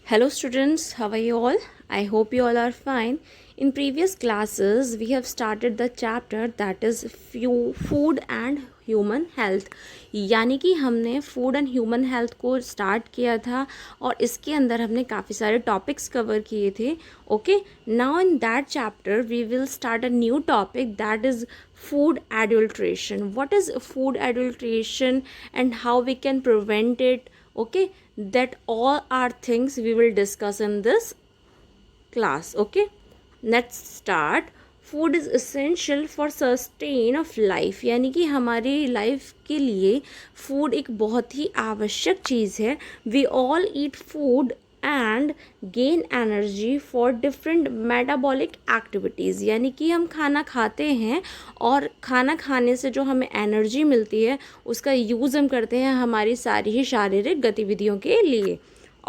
Hello students, how are you all? I hope you all are fine. In previous classes, we have started the chapter that is food and human health, यानी कि हमने food and human health को start किया था और इसके अंदर हमने काफ़ी सारे टॉपिक्स कवर किए थे. Okay, now in that chapter we will start a new topic that is food adulteration. What is food adulteration and how we can prevent it? Okay, that all are things we will discuss in this class. Okay, let's start. Food is essential for sustain of life, यानी कि हमारी life के लिए food एक बहुत ही आवश्यक चीज़ है. We all eat food and gain energy for different metabolic activities, यानी कि हम खाना खाते हैं और खाना खाने से जो हमें एनर्जी मिलती है उसका यूज़ हम करते हैं हमारी सारी ही शारीरिक गतिविधियों के लिए.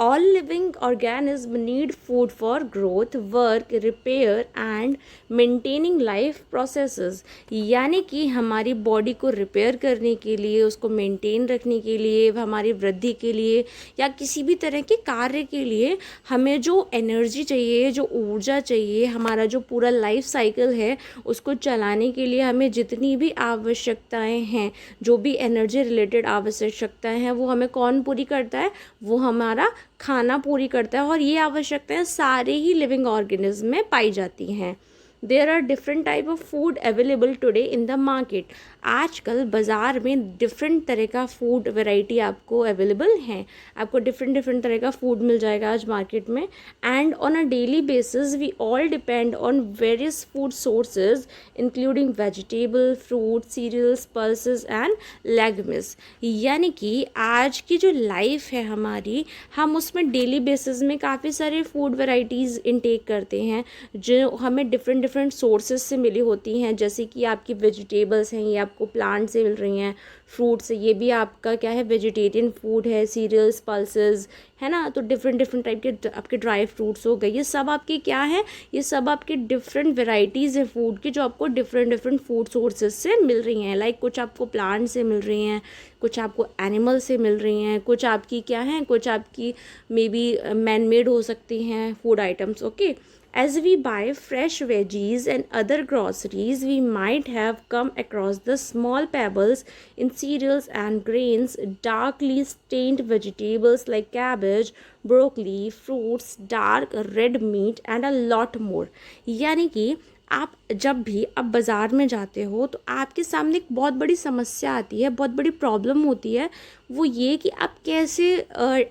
All living organisms need food for growth, work, repair and maintaining life processes. यानी कि हमारी बॉडी को रिपेयर करने के लिए, उसको मेंटेन रखने के लिए, हमारी वृद्धि के लिए या किसी भी तरह के कार्य के लिए हमें जो एनर्जी चाहिए, जो ऊर्जा चाहिए, हमारा जो पूरा लाइफ साइकिल है उसको चलाने के लिए हमें जितनी भी आवश्यकताएं हैं, जो भी एनर्जी रिलेटेड आवश्यकताएं हैं, वो हमें कौन पूरी करता है? वो हमारा खाना पूरी करता है. और ये आवश्यकताएं सारे ही लिविंग ऑर्गेनिज्म में पाई जाती हैं. There are different type of food available today in the market. आजकल बाज़ार में डिफरेंट तरह का फूड वैरायटी आपको अवेलेबल हैं. आपको डिफरेंट तरह का फूड मिल जाएगा आज मार्केट में. And on a daily basis we all depend on various food sources including vegetable, fruit, cereals, pulses and legumes. यानी कि आज की जो लाइफ है हमारी, हम उसमें डेली बेसिस में काफ़ी सारे फूड वैरायटीज़ इनटेक करते हैं जो हमें डिफरेंट सोर्सेज से मिली होती हैं. जैसे कि आपकी वेजिटेबल्स हैं, ये आपको प्लांट से मिल रही हैं. फ्रूट्स, ये भी आपका क्या है, वेजिटेरियन फूड है. सीरियल्स, पल्सेस, है ना. तो डिफरेंट टाइप के आपके ड्राई फ्रूट्स हो गए. ये सब आपके क्या है? ये सब आपके डिफरेंट वेराइटीज़ हैं फूड की, जो आपको डिफरेंट फूड सोर्सेज से मिल रही हैं. लाइक कुछ आपको प्लांट से मिल रही हैं, कुछ आपको एनिमल से मिल रही हैं, कुछ आपकी क्या हैं, कुछ आपकी मे बी मैन मेड हो सकती हैं food items. Okay, as we buy fresh veggies and other groceries, we might have come across the small pebbles in cereals and grains, darkly stained vegetables like cabbage, broccoli, fruits, dark red meat and a lot more. यानी कि आप जब भी अब बाज़ार में जाते हो तो आपके सामने एक बहुत बड़ी समस्या आती है, बहुत बड़ी प्रॉब्लम होती है. वो ये कि आप कैसे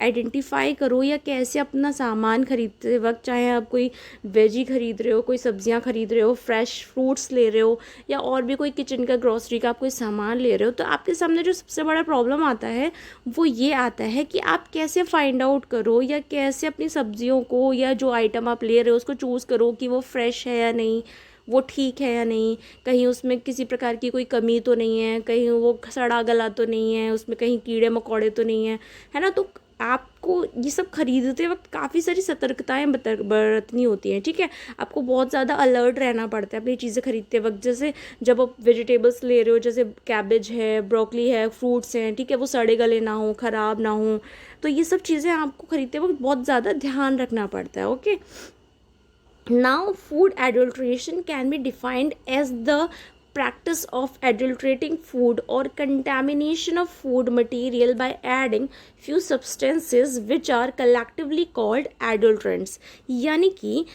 आइडेंटिफाई करो या कैसे अपना सामान खरीदते वक्त, चाहे आप कोई वेजी खरीद रहे हो, कोई सब्जियां खरीद रहे हो, फ्रेश फ्रूट्स ले रहे हो या और भी कोई किचन का ग्रॉसरी का आप कोई सामान ले रहे हो, तो आपके सामने जो सबसे बड़ा प्रॉब्लम आता है वो ये आता है कि आप कैसे फाइंड आउट करो या कैसे अपनी सब्जियों को या जो आइटम आप ले रहे हो उसको चूज़ करो कि वो फ्रेश है या नहीं, वो ठीक है या नहीं, कहीं उसमें किसी प्रकार की कोई कमी तो नहीं है, कहीं वो सड़ा गला तो नहीं है, उसमें कहीं कीड़े मकोड़े तो नहीं है, है ना. तो आपको ये सब खरीदते वक्त काफ़ी सारी सतर्कताएं बरतनी होती हैं. ठीक है, आपको बहुत ज़्यादा अलर्ट रहना पड़ता है अपनी चीज़ें खरीदते वक्त. जैसे जब आप वेजिटेबल्स ले रहे हो, जैसे कैबेज है, ब्रोकली है, फ्रूट्स हैं, ठीक है, वो सड़े गले ना हो, ख़राब ना हो. तो ये सब चीज़ें आपको खरीदते वक्त बहुत ज़्यादा ध्यान रखना पड़ता है. Okay, now food adulteration can be defined as the practice of adulterating food or contamination of food material by adding few substances which are collectively called adulterants. यानी कि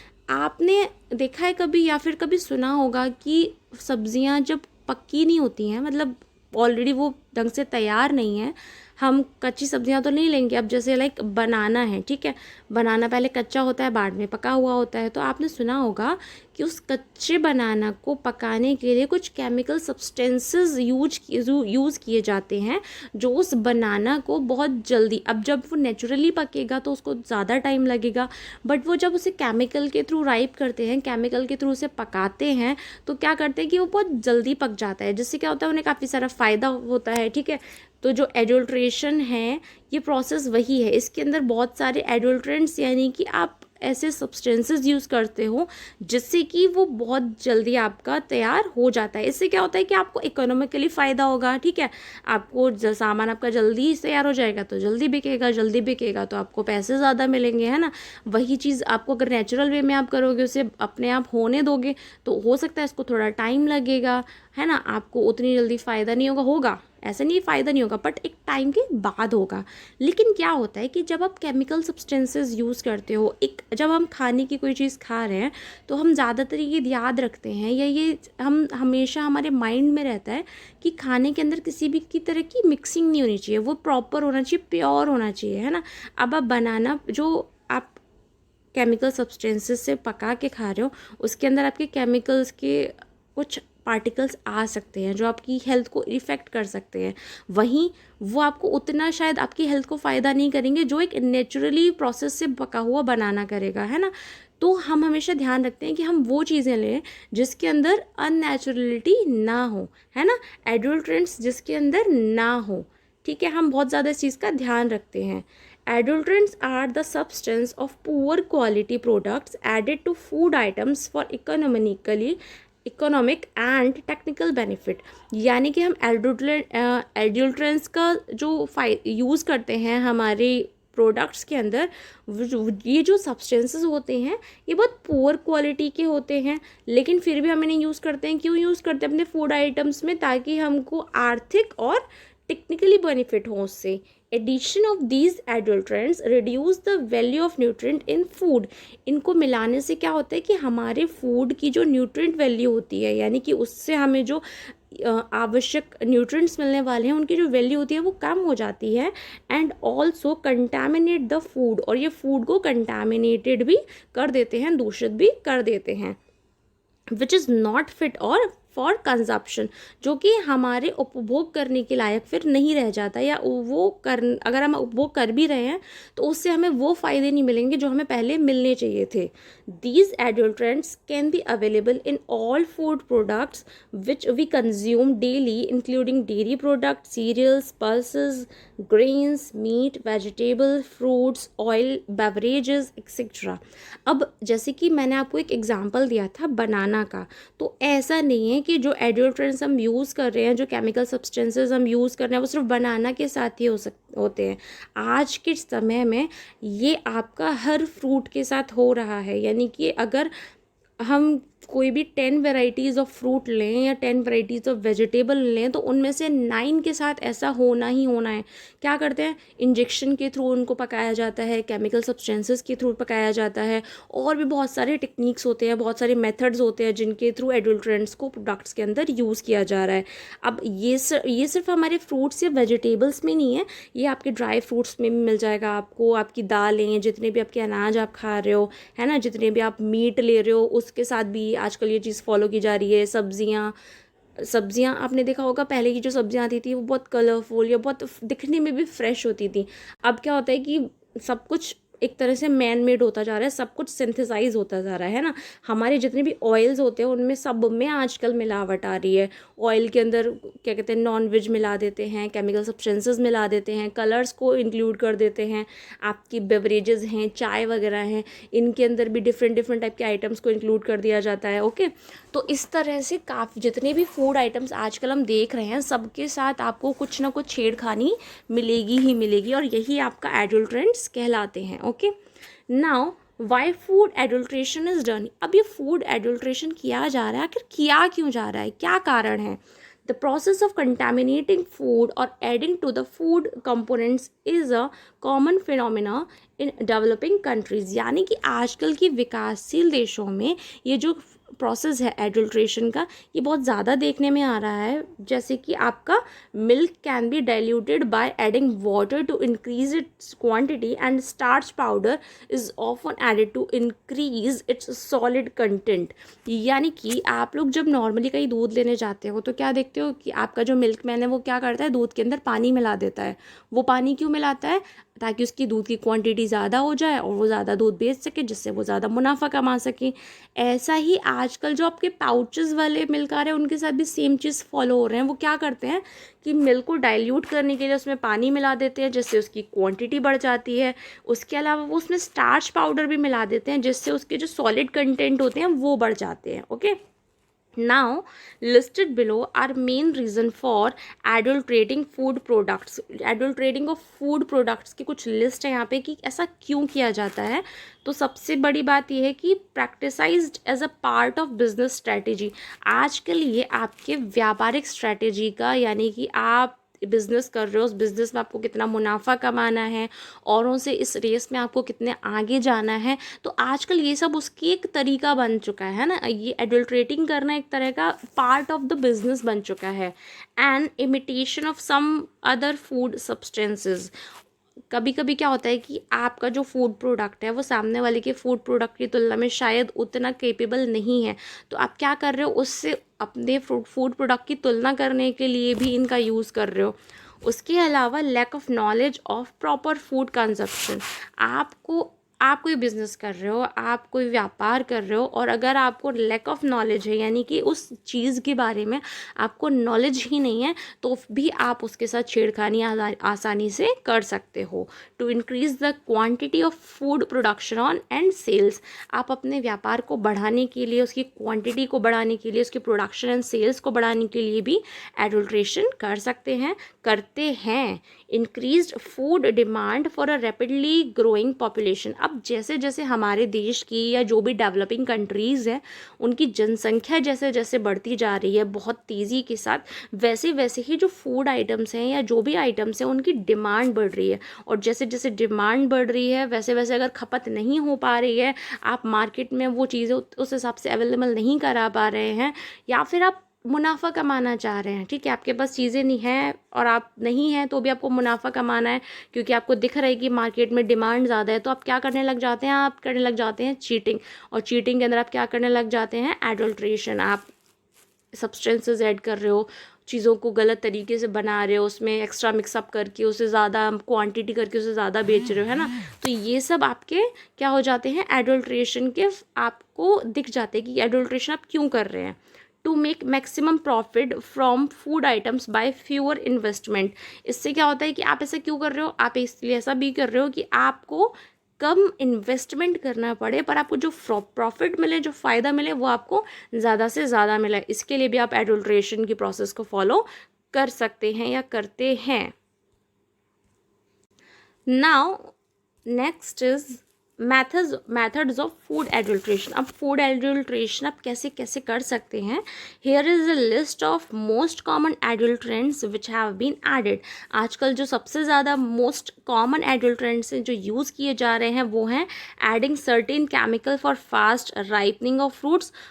आपने देखा है कभी या फिर कभी सुना होगा कि सब्जियां जब पक्की नहीं होती हैं, मतलब ऑलरेडी वो ढंग से तैयार नहीं है, हम कच्ची सब्जियां तो नहीं लेंगे. अब जैसे लाइक बनाना है, ठीक है, बनाना पहले कच्चा होता है, बाद में पका हुआ होता है. तो आपने सुना होगा कि उस कच्चे बनाना को पकाने के लिए कुछ केमिकल सब्सटेंसेस यूज़ किए जाते हैं जो उस बनाना को बहुत जल्दी, अब जब वो नेचुरली पकेगा तो उसको ज़्यादा टाइम लगेगा, बट वो जब उसे केमिकल के थ्रू राइप करते हैं, केमिकल के थ्रू उसे पकाते हैं, तो क्या करते हैं कि वो बहुत जल्दी पक जाता है, जिससे क्या होता है उन्हें काफ़ी सारा फ़ायदा होता है. ठीक है, तो जो एडल्ट्रेशन है ये प्रोसेस वही है. इसके अंदर बहुत सारे एडल्ट्रेंट्स, यानी कि आप ऐसे सब्सटेंसेस यूज़ करते हो जिससे कि वो बहुत जल्दी आपका तैयार हो जाता है। इससे क्या होता है कि आपको इकोनॉमिकली फ़ायदा होगा, ठीक है, आपको सामान आपका जल्दी तैयार हो जाएगा तो जल्दी बिकेगा तो आपको पैसे ज़्यादा मिलेंगे, है ना। वही चीज़ आपको अगर नेचुरल वे में आप करोगे, उसे अपने आप होने दोगे, तो हो सकता है इसको थोड़ा टाइम लगेगा, है ना, आपको उतनी जल्दी फ़ायदा नहीं होगा, ऐसा नहीं फ़ायदा नहीं होगा, बट एक टाइम के बाद होगा। लेकिन क्या होता है कि जब आप केमिकल सब्सटेंसेस यूज़ करते हो, जब हम खाने की कोई चीज़ खा रहे हैं तो हम ज़्यादातर ये याद रखते हैं, या ये हम हमेशा हमारे माइंड में रहता है कि खाने के अंदर किसी भी की तरह की मिक्सिंग नहीं होनी चाहिए, वो प्रॉपर होना चाहिए, प्योर होना चाहिए, है ना। अब आप बनाना जो आप केमिकल सब्सटेंसेस से पका के खा रहे हो, उसके अंदर आपके केमिकल्स के कुछ पार्टिकल्स आ सकते हैं जो आपकी हेल्थ को इफ़ेक्ट कर सकते हैं। वहीं वो आपको उतना शायद आपकी हेल्थ को फ़ायदा नहीं करेंगे जो एक नेचुरली प्रोसेस से पका हुआ बनाना करेगा, है ना। तो हम हमेशा ध्यान रखते हैं कि हम वो चीज़ें लें जिसके अंदर अननेचुरलिटी ना हो, है ना, एडल्ट्रेंट्स जिसके अंदर ना हो, ठीक है। हम बहुत ज़्यादा इस चीज़ का ध्यान रखते हैं। Adulterants are the substance of poor quality products added to food items for economic and technical benefit. यानी कि हम एडल्ट्रेंट्स का जो यूज़ करते हैं हमारे प्रोडक्ट्स के अंदर, ये जो सब्सटेंसेस होते हैं ये बहुत पुअर क्वालिटी के होते हैं, लेकिन फिर भी हम इन्हें यूज़ करते हैं। क्यों यूज़ करते हैं अपने फूड आइटम्स में? ताकि हमको आर्थिक और टेक्निकली बेनिफिट हो उससे। Addition of these adulterants reduce the value of nutrient in food. इनको मिलाने से क्या होता है कि हमारे फूड की जो न्यूट्रिएंट वैल्यू होती है, यानी कि उससे हमें जो आवश्यक न्यूट्रिएंट्स मिलने वाले हैं उनकी जो वैल्यू होती है वो कम हो जाती है। And also contaminate the food, और ये फूड को कंटामिनेटेड भी कर देते हैं, दूषित भी कर देते हैं, विच इज़ नॉट फिट और फॉर कंजप्शन, जो कि हमारे उपभोग करने के लायक फिर नहीं रह जाता, या वो अगर हम उपभोग कर भी रहे हैं तो उससे हमें वो फ़ायदे नहीं मिलेंगे जो हमें पहले मिलने चाहिए थे। These adulterants can be available in all food products which we consume daily, including dairy product, cereals, pulses, grains, meat, vegetable, fruits, oil, beverages etcetera. अब जैसे कि मैंने आपको एक एग्जांपल दिया था बनाना का, तो ऐसा नहीं है कि जो एडल्ट्रेंट्स हम यूज़ कर रहे हैं, जो केमिकल सब्सटेंसेस हम यूज़ कर रहे हैं, वो सिर्फ बनाना के साथ ही होते हैं। आज के समय में ये आपका हर फ्रूट के साथ हो रहा है। यानी कि अगर हम कोई भी 10 वेराइटीज़ ऑफ फ्रूट लें या 10 वेराइटीज़ ऑफ वेजिटेबल लें, तो उनमें से 9 के साथ ऐसा होना ही होना है। क्या करते हैं? इंजेक्शन के थ्रू उनको पकाया जाता है, केमिकल सब्सटेंसेस के थ्रू पकाया जाता है, और भी बहुत सारे टेक्निक्स होते हैं, बहुत सारे मेथड्स होते हैं जिनके थ्रू एडल्ट्रेंट्स को प्रोडक्ट्स के अंदर यूज़ किया जा रहा है। अब ये सिर्फ हमारे फ्रूट्स या वेजिटेबल्स में नहीं है, ये आपके ड्राई फ्रूट्स में भी मिल जाएगा आपको, आपकी दालें, जितने भी आपके अनाज आप खा रहे हो, है ना, जितने भी आप मीट ले रहे हो, उसके साथ भी आजकल ये चीज़ फॉलो की जा रही है। सब्जियां आपने देखा होगा, पहले की जो सब्जियां आती थी वो बहुत कलरफुल या बहुत दिखने में भी फ्रेश होती थी। अब क्या होता है कि सब कुछ एक तरह से मैन मेड होता जा रहा है, सब कुछ सिंथेसाइज होता जा रहा है ना। हमारे जितने भी ऑयल्स होते हैं उनमें सब में आजकल मिलावट आ रही है। ऑयल के अंदर क्या कहते हैं, नॉन वेज मिला देते हैं, केमिकल सब्सटेंसेस मिला देते हैं, कलर्स को इंक्लूड कर देते हैं। आपकी बेवरेजेस हैं, चाय वगैरह हैं, इनके अंदर भी डिफरेंट टाइप के आइटम्स को इंक्लूड कर दिया जाता है। ओके, तो इस तरह से जितने भी फूड आइटम्स आजकल हम देख रहे हैं, सबके साथ आपको कुछ ना कुछ छेड़खानी मिलेगी ही मिलेगी, और यही आपका एडल्ट्रेंट्स कहलाते हैं। Okay, now why food adulteration is done. अब ये फूड एडल्ट्रेशन किया जा रहा है, आखिर किया क्यों जा रहा है, क्या कारण है? The process of contaminating food or adding to the food components is a common phenomena in developing countries। यानी कि आजकल की विकासशील देशों में ये जो प्रोसेस है एडल्ट्रेशन का, ये बहुत ज़्यादा देखने में आ रहा है। जैसे कि आपका milk can be diluted by adding water to increase its quantity, and starch powder is often added to increase its solid content. यानी कि आप लोग जब नॉर्मली कहीं दूध लेने जाते हो तो क्या देखते हो कि आपका जो मिल्कमैन है वो क्या करता है, दूध के अंदर पानी मिला देता है। वो पानी क्यों मिलाता है? ताकि उसकी दूध की क्वांटिटी ज़्यादा हो जाए और वो ज़्यादा दूध बेच सके, जिससे वो ज़्यादा मुनाफा कमा सके। ऐसा ही आजकल जो आपके पाउचेस वाले मिल्क आ रहे हैं उनके साथ भी सेम चीज़ फॉलो हो रहे हैं। वो क्या करते हैं कि मिल्क को डाइल्यूट करने के लिए उसमें पानी मिला देते हैं, जिससे उसकी क्वांटिटी बढ़ जाती है। उसके अलावा वो उसमें स्टार्च पाउडर भी मिला देते हैं, जिससे उसके जो सॉलिड कंटेंट होते हैं वो बढ़ जाते हैं। Okay, now listed below are main reason for adulterating food products। adulterating of food products की कुछ लिस्ट है यहाँ पे कि ऐसा क्यों किया जाता है। तो सबसे बड़ी बात यह है कि practised as a part of business strategy. आजकल ये आपके व्यापारिक स्ट्रेटेजी का, यानी कि आप बिजनेस कर रहे हो, उस बिजनेस में आपको कितना मुनाफा कमाना है, औरों से इस रेस में आपको कितने आगे जाना है, तो आजकल ये सब उसकी एक तरीका बन चुका है ना। ये एडल्ट्रेटिंग करना एक तरह का पार्ट ऑफ द बिजनेस बन चुका है। And imitation of some other food substances. कभी कभी क्या होता है कि आपका जो फूड प्रोडक्ट है वो सामने वाले के फूड प्रोडक्ट की तुलना में शायद उतना केपेबल नहीं है, तो आप क्या कर रहे हो, उससे अपने फूड प्रोडक्ट की तुलना करने के लिए भी इनका यूज़ कर रहे हो। उसके अलावा lack of knowledge of proper food consumption. आप कोई बिजनेस कर रहे हो, आप कोई व्यापार कर रहे हो, और अगर आपको लैक ऑफ नॉलेज है, यानी कि उस चीज़ के बारे में आपको नॉलेज ही नहीं है, तो भी आप उसके साथ छेड़खानी आसानी से कर सकते हो। To increase the quantity of food production on and sales. आप अपने व्यापार को बढ़ाने के लिए, उसकी क्वांटिटी को बढ़ाने के लिए, उसके प्रोडक्शन एंड सेल्स को बढ़ाने के लिए भी एडल्ट्रेशन कर सकते हैं, करते हैं। Increased food demand for a rapidly growing population. अब जैसे जैसे हमारे देश की या जो भी डेवलपिंग कंट्रीज़ हैं उनकी जनसंख्या जैसे जैसे बढ़ती जा रही है बहुत तेज़ी के साथ, वैसे वैसे ही जो फूड आइटम्स हैं या जो भी आइटम्स हैं उनकी डिमांड बढ़ रही है। और जैसे जैसे डिमांड बढ़ रही है वैसे वैसे अगर खपत नहीं हो पा रही है, आप मार्केट में वो चीज़ें उस हिसाब से अवेलेबल नहीं करा पा रहे हैं, या फिर आप मुनाफा कमाना चाह रहे हैं, ठीक है, आपके पास चीज़ें नहीं हैं और आप नहीं हैं तो भी आपको मुनाफा कमाना है, क्योंकि आपको दिख रहा है कि मार्केट में डिमांड ज़्यादा है, तो आप क्या करने लग जाते हैं, आप करने लग जाते हैं चीटिंग। और चीटिंग के अंदर आप क्या करने लग जाते हैं, एडल्ट्रेशन। आप सब्सटेंसेस ऐड कर रहे हो, चीज़ों को गलत तरीके से बना रहे हो, उसमें एक्स्ट्रा मिक्सअप करके उसे ज़्यादा क्वांटिटी करके उसे ज़्यादा बेच रहे हो, है ना। तो ये सब आपके क्या हो जाते हैं, एडल्ट्रेशन के आपको दिख जाते हैं कि एडल्ट्रेशन आप क्यों कर रहे हैं। To make maximum profit from food items by fewer investment. इससे क्या होता है कि आप ऐसा क्यों कर रहे हो, आप इसलिए ऐसा भी कर रहे हो कि आपको कम इन्वेस्टमेंट करना पड़े, पर आपको जो प्रॉफिट मिले, जो फ़ायदा मिले, वो आपको ज़्यादा से ज़्यादा मिले। इसके लिए भी आप एडल्ट्रेशन की प्रोसेस को फॉलो कर सकते हैं या करते हैं। Now next is methods of food adulteration. अब फूड एडल्ट्रेशन आप कैसे कैसे कर सकते हैं। Here is a list of most common adulterants which have been added. आजकल जो सबसे ज़्यादा मोस्ट कॉमन एडल्ट्रेंट्स हैं जो यूज़ किए जा रहे हैं वो हैं adding certain chemical for fast ripening of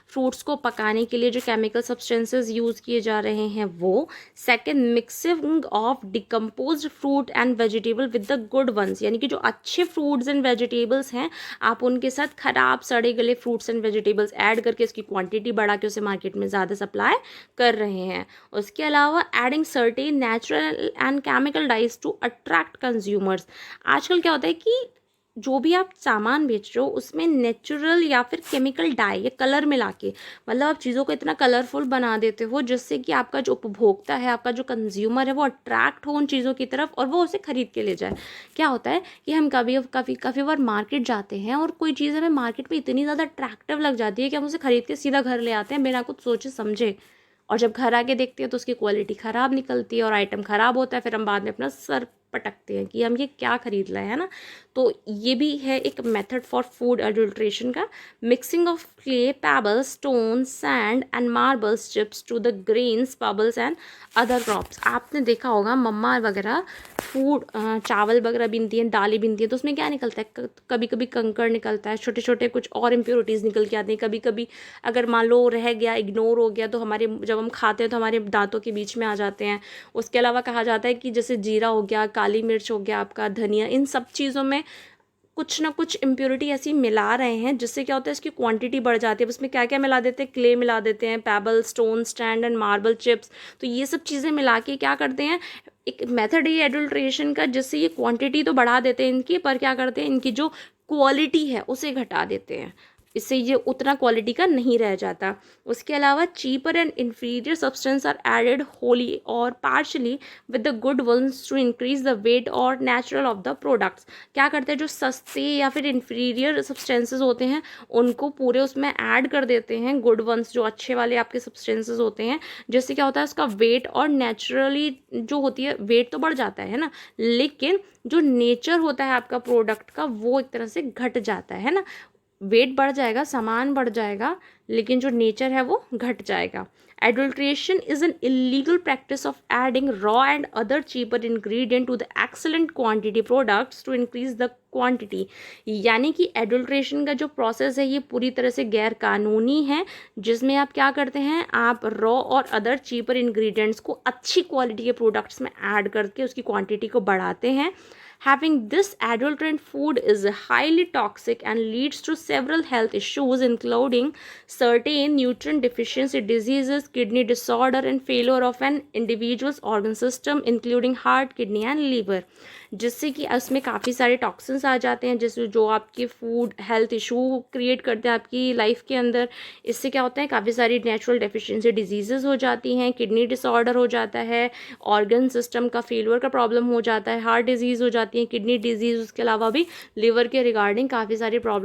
fruits को पकाने के लिए जो केमिकल सब्सटेंसेज यूज़ किए जा रहे हैं वो। Second, mixing of decomposed fruit and vegetable with the good ones, यानी कि जो अच्छे फ्रूट्स एंड वेजिटेबल्स हैं आप उनके साथ खराब सड़े गले फ्रूट्स एंड वेजिटेबल्स ऐड करके उसकी क्वांटिटी बढ़ा के उसे मार्केट में ज़्यादा सप्लाई कर रहे हैं। उसके अलावा adding certain natural and chemical dyes to attract consumers. आजकल क्या होता है कि जो भी आप सामान बेच रहे हो उसमें नेचुरल या फिर केमिकल डाई या कलर मिला के, मतलब आप चीज़ों को इतना कलरफुल बना देते हो जिससे कि आपका जो उपभोक्ता है, आपका जो कंज्यूमर है वो अट्रैक्ट हो उन चीज़ों की तरफ और वो उसे खरीद के ले जाए। क्या होता है कि हम काफ़ी बार मार्केट जाते हैं और कोई चीज़ हमें मार्केट में इतनी ज़्यादा अट्रैक्टिव लग जाती है कि हम उसे खरीद के सीधा घर ले आते हैं बिना कुछ सोचे समझे, और जब घर आके देखते हैं तो उसकी क्वालिटी ख़राब निकलती है और आइटम ख़राब होता है, फिर हम बाद में अपना सर पटकते हैं कि हम ये क्या खरीद लाए, है ना। तो ये भी है एक मेथड फॉर फूड एडल्ट्रेशन का। Mixing of clay, pebbles, stone, sand and marbles chips to the grains, pebbles and other crops. आपने देखा होगा मम्मा वगैरह फूड चावल वगैरह बीनती हैं, दालें बीनती हैं, तो उसमें क्या निकलता है, कभी कभी कंकड़ निकलता है, छोटे छोटे कुछ और इम्प्योरिटीज़ निकल के आती हैं। कभी कभी अगर मान लो रह गया, इग्नोर हो गया, तो हमारे जब हम खाते हैं तो हमारे दांतों के बीच में आ जाते हैं। उसके अलावा कहा जाता है कि जैसे जीरा हो गया, काली मिर्च हो गया, आपका धनिया, इन सब चीज़ों में कुछ ना कुछ इम्प्योरिटी ऐसी मिला रहे हैं जिससे क्या होता है इसकी क्वांटिटी बढ़ जाती है। उसमें क्या क्या मिला देते हैं, क्ले मिला देते हैं, payable, stone, stand and marble chips. तो ये सब चीज़ें मिला के क्या करते हैं, एक मेथड है एडल्ट्रेशन का जिससे ये क्वांटिटी तो बढ़ा देते हैं इनकी, पर क्या करते हैं इनकी जो क्वालिटी है उसे घटा देते हैं। इससे ये उतना क्वालिटी का नहीं रह जाता। उसके अलावा cheaper and inferior substance are added wholly और partially with the good ones to increase the weight और नेचुरल ऑफ द प्रोडक्ट्स। क्या करते हैं, जो सस्ते या फिर इन्फीरियर सब्सटेंसेस होते हैं उनको पूरे उसमें ऐड कर देते हैं, गुड वंस जो अच्छे वाले आपके सब्सटेंसेस होते हैं, जिससे क्या होता है उसका वेट और नेचुरली जो होती है वेट तो बढ़ जाता है ना, लेकिन जो नेचर होता है आपका प्रोडक्ट का वो एक तरह से घट जाता है ना। वेट बढ़ जाएगा, सामान बढ़ जाएगा, लेकिन जो नेचर है वो घट जाएगा। Adulteration is an illegal practice of adding raw and other cheaper ingredient to the excellent quantity products to increase the quantity. यानी कि एडल्ट्रेशन का जो प्रोसेस है ये पूरी तरह से गैर कानूनी है, जिसमें आप क्या करते हैं, आप रॉ और अदर चीपर इंग्रेडिएंट्स को अच्छी क्वालिटी के प्रोडक्ट्स में ऐड करके उसकी क्वांटिटी को बढ़ाते हैं। Having this adulterant food is highly toxic and leads to several health issues, including certain nutrient deficiency diseases, kidney disorder, and failure of an individual's organ system, including heart, kidney, and liver. जिससे कि उसमें काफ़ी सारे toxins आ जाते हैं, जिससे जो आपके फूड हेल्थ इशू क्रिएट करते हैं आपकी लाइफ के अंदर। इससे क्या होता है, काफ़ी सारी नेचुरल डेफिशिएंसी डिजीज़ेज़ हो जाती हैं, किडनी डिसऑर्डर हो जाता है, ऑर्गन सिस्टम का फेलियर का प्रॉब्लम हो जाता है, हार्ट डिजीज़ हो जाती है, किडनी डिजीज़, उसके अलावा भी लिवर के रिगार्डिंग काफ़ी सारी प्रॉब्लम